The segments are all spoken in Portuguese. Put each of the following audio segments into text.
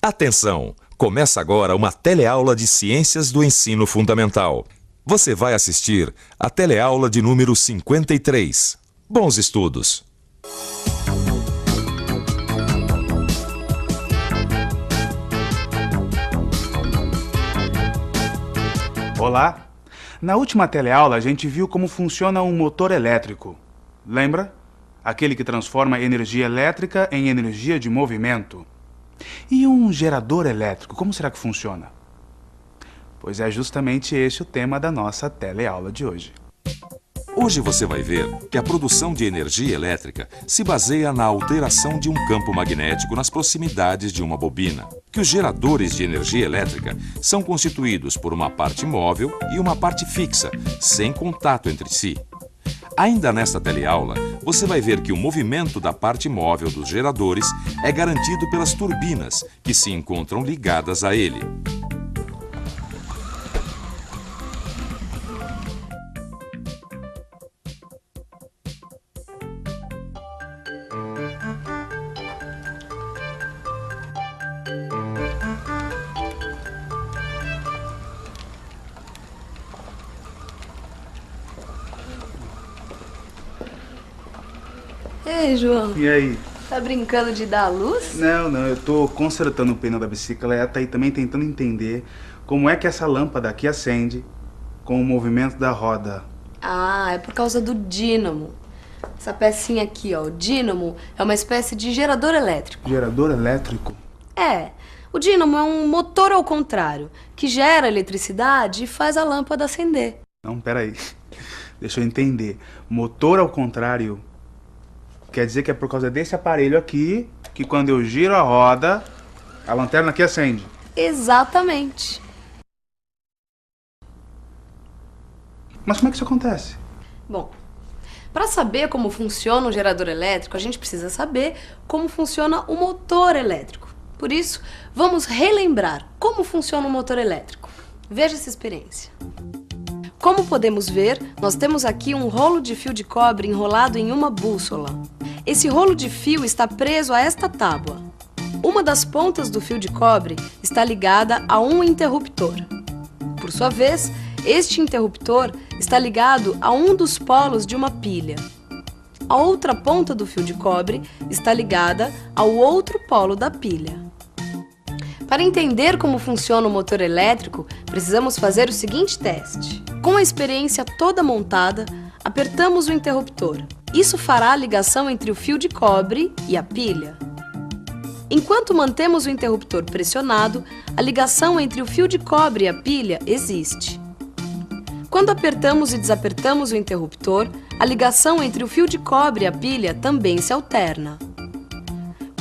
Atenção! Começa agora uma teleaula de Ciências do Ensino Fundamental. Você vai assistir a teleaula de número 53. Bons estudos! Olá! Na última teleaula a gente viu como funciona um motor elétrico. Lembra? Aquele que transforma energia elétrica em energia de movimento. E um gerador elétrico, como será que funciona? Pois é justamente esse o tema da nossa teleaula de hoje. Hoje você vai ver que a produção de energia elétrica se baseia na alteração de um campo magnético nas proximidades de uma bobina. Que os geradores de energia elétrica são constituídos por uma parte móvel e uma parte fixa, sem contato entre si. Ainda nesta teleaula, você vai ver que o movimento da parte móvel dos geradores é garantido pelas turbinas, que se encontram ligadas a ele. Ei, João. E aí? Tá brincando de dar luz? Não, eu tô consertando o pneu da bicicleta e também tentando entender como é que essa lâmpada aqui acende com o movimento da roda. Ah, é por causa do dínamo. Essa pecinha aqui, ó, o dínamo é uma espécie de gerador elétrico. Gerador elétrico? É, o dínamo é um motor ao contrário, que gera eletricidade e faz a lâmpada acender. Não, peraí. Deixa eu entender. Motor ao contrário quer dizer que é por causa desse aparelho aqui que quando eu giro a roda, a lanterna aqui acende. Exatamente. Mas como é que isso acontece? Bom, para saber como funciona um gerador elétrico, a gente precisa saber como funciona o motor elétrico. Por isso, vamos relembrar como funciona o motor elétrico. Veja essa experiência. Como podemos ver, nós temos aqui um rolo de fio de cobre enrolado em uma bússola. Esse rolo de fio está preso a esta tábua. Uma das pontas do fio de cobre está ligada a um interruptor. Por sua vez, este interruptor está ligado a um dos polos de uma pilha. A outra ponta do fio de cobre está ligada ao outro polo da pilha. Para entender como funciona o motor elétrico, precisamos fazer o seguinte teste. Com a experiência toda montada, apertamos o interruptor. Isso fará a ligação entre o fio de cobre e a pilha. Enquanto mantemos o interruptor pressionado, a ligação entre o fio de cobre e a pilha existe. Quando apertamos e desapertamos o interruptor, a ligação entre o fio de cobre e a pilha também se alterna.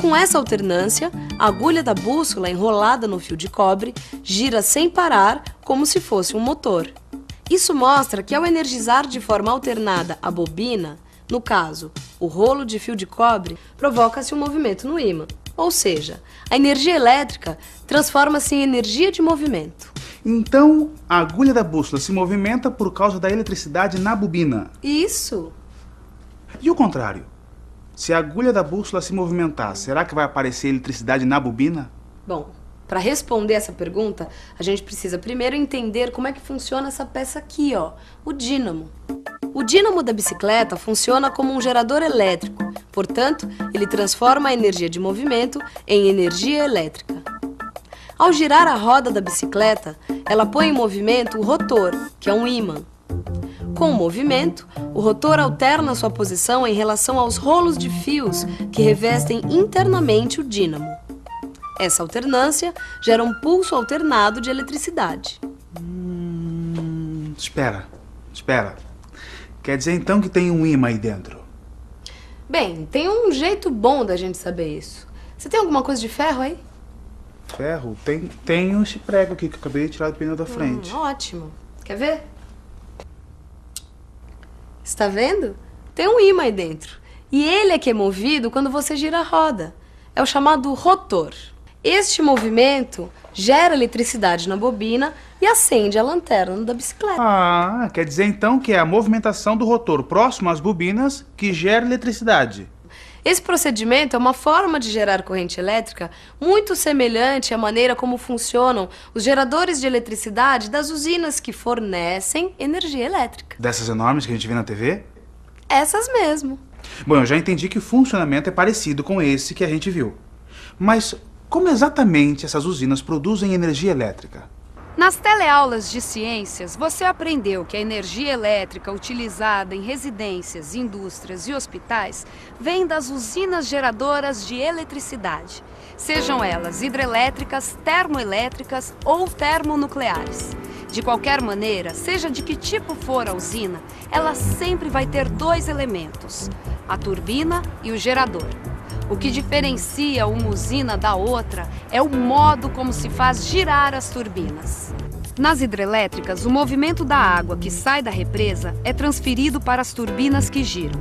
Com essa alternância, a agulha da bússola enrolada no fio de cobre gira sem parar, como se fosse um motor. Isso mostra que ao energizar de forma alternada a bobina, no caso, o rolo de fio de cobre, provoca-se um movimento no ímã. Ou seja, a energia elétrica transforma-se em energia de movimento. Então, a agulha da bússola se movimenta por causa da eletricidade na bobina. Isso! E o contrário? Se a agulha da bússola se movimentar, será que vai aparecer eletricidade na bobina? Bom, para responder essa pergunta, a gente precisa primeiro entender como é que funciona essa peça aqui, ó, o dínamo. O dínamo da bicicleta funciona como um gerador elétrico, portanto, ele transforma a energia de movimento em energia elétrica. Ao girar a roda da bicicleta, ela põe em movimento o rotor, que é um ímã. Com o movimento, o rotor alterna sua posição em relação aos rolos de fios que revestem internamente o dínamo. Essa alternância gera um pulso alternado de eletricidade. Espera. Quer dizer então que tem um ímã aí dentro? Bem, tem um jeito bom da gente saber isso. Você tem alguma coisa de ferro aí? Ferro? Tem esse prego aqui que eu acabei de tirar do pneu da frente. Ótimo. Quer ver? Está vendo? Tem um ímã aí dentro. E ele é que é movido quando você gira a roda. É o chamado rotor. Este movimento gera eletricidade na bobina e acende a lanterna da bicicleta. Ah, quer dizer então que é a movimentação do rotor próximo às bobinas que gera eletricidade. Esse procedimento é uma forma de gerar corrente elétrica muito semelhante à maneira como funcionam os geradores de eletricidade das usinas que fornecem energia elétrica. Dessas enormes que a gente vê na TV? Essas mesmo. Bom, eu já entendi que o funcionamento é parecido com esse que a gente viu. Mas como exatamente essas usinas produzem energia elétrica? Nas teleaulas de ciências, você aprendeu que a energia elétrica utilizada em residências, indústrias e hospitais vem das usinas geradoras de eletricidade, sejam elas hidrelétricas, termoelétricas ou termonucleares. De qualquer maneira, seja de que tipo for a usina, ela sempre vai ter dois elementos, a turbina e o gerador. O que diferencia uma usina da outra é o modo como se faz girar as turbinas. Nas hidrelétricas, o movimento da água que sai da represa é transferido para as turbinas que giram.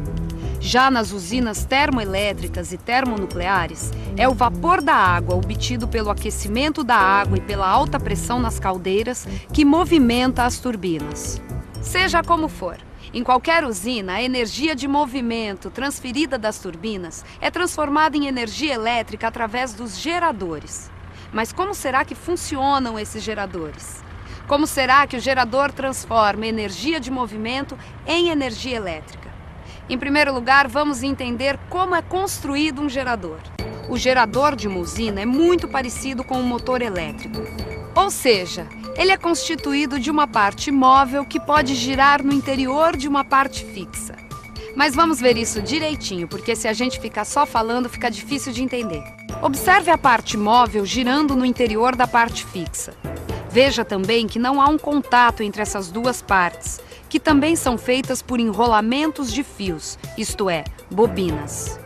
Já nas usinas termoelétricas e termonucleares, é o vapor da água obtido pelo aquecimento da água e pela alta pressão nas caldeiras que movimenta as turbinas. Seja como for, em qualquer usina, a energia de movimento transferida das turbinas é transformada em energia elétrica através dos geradores. Mas como será que funcionam esses geradores? Como será que o gerador transforma energia de movimento em energia elétrica? Em primeiro lugar, vamos entender como é construído um gerador. O gerador de uma usina é muito parecido com um motor elétrico. Ou seja, ele é constituído de uma parte móvel que pode girar no interior de uma parte fixa. Mas vamos ver isso direitinho, porque se a gente ficar só falando, fica difícil de entender. Observe a parte móvel girando no interior da parte fixa. Veja também que não há um contato entre essas duas partes, que também são feitas por enrolamentos de fios, isto é, bobinas.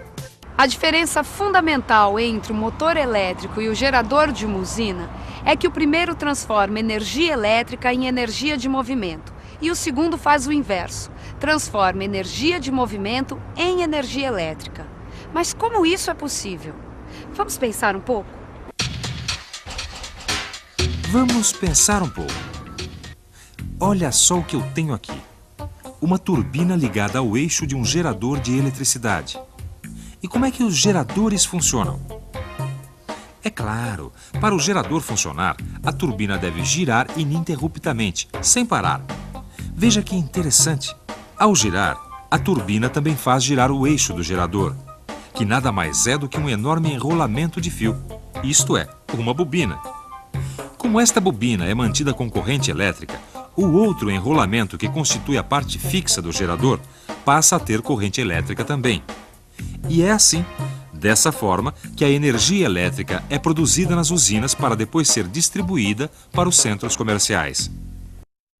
A diferença fundamental entre o motor elétrico e o gerador de uma usina é que o primeiro transforma energia elétrica em energia de movimento e o segundo faz o inverso, transforma energia de movimento em energia elétrica. Mas como isso é possível? Vamos pensar um pouco? Vamos pensar um pouco. Olha só o que eu tenho aqui. Uma turbina ligada ao eixo de um gerador de eletricidade. E como é que os geradores funcionam? É claro, para o gerador funcionar, a turbina deve girar ininterruptamente, sem parar. Veja que interessante. Ao girar, a turbina também faz girar o eixo do gerador, que nada mais é do que um enorme enrolamento de fio, isto é, uma bobina. Como esta bobina é mantida com corrente elétrica, o outro enrolamento que constitui a parte fixa do gerador passa a ter corrente elétrica também. E é assim, dessa forma, que a energia elétrica é produzida nas usinas para depois ser distribuída para os centros comerciais.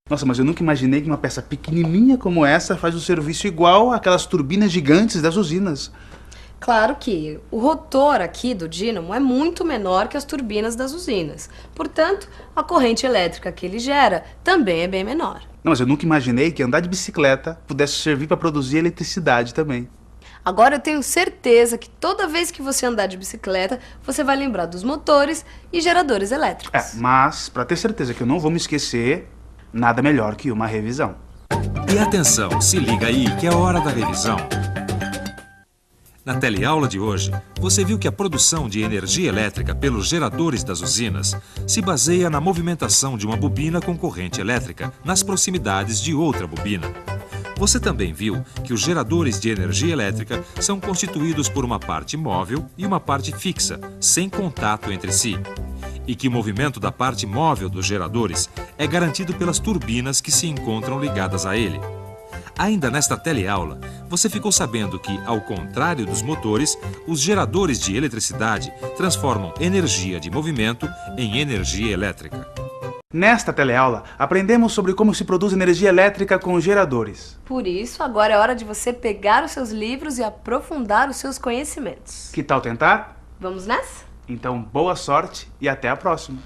Nossa, mas eu nunca imaginei que uma peça pequenininha como essa faz um serviço igual àquelas turbinas gigantes das usinas. Claro que o rotor aqui do dínamo é muito menor que as turbinas das usinas. Portanto, a corrente elétrica que ele gera também é bem menor. Não, mas eu nunca imaginei que andar de bicicleta pudesse servir para produzir eletricidade também. Agora eu tenho certeza que toda vez que você andar de bicicleta, você vai lembrar dos motores e geradores elétricos. Mas, para ter certeza que eu não vou me esquecer, nada melhor que uma revisão. E atenção, se liga aí que é hora da revisão. Na teleaula de hoje, você viu que a produção de energia elétrica pelos geradores das usinas se baseia na movimentação de uma bobina com corrente elétrica nas proximidades de outra bobina. Você também viu que os geradores de energia elétrica são constituídos por uma parte móvel e uma parte fixa, sem contato entre si. E que o movimento da parte móvel dos geradores é garantido pelas turbinas que se encontram ligadas a ele. Ainda nesta teleaula, você ficou sabendo que, ao contrário dos motores, os geradores de eletricidade transformam energia de movimento em energia elétrica. Nesta teleaula, aprendemos sobre como se produz energia elétrica com geradores. Por isso, agora é hora de você pegar os seus livros e aprofundar os seus conhecimentos. Que tal tentar? Vamos nessa? Então, boa sorte e até a próxima.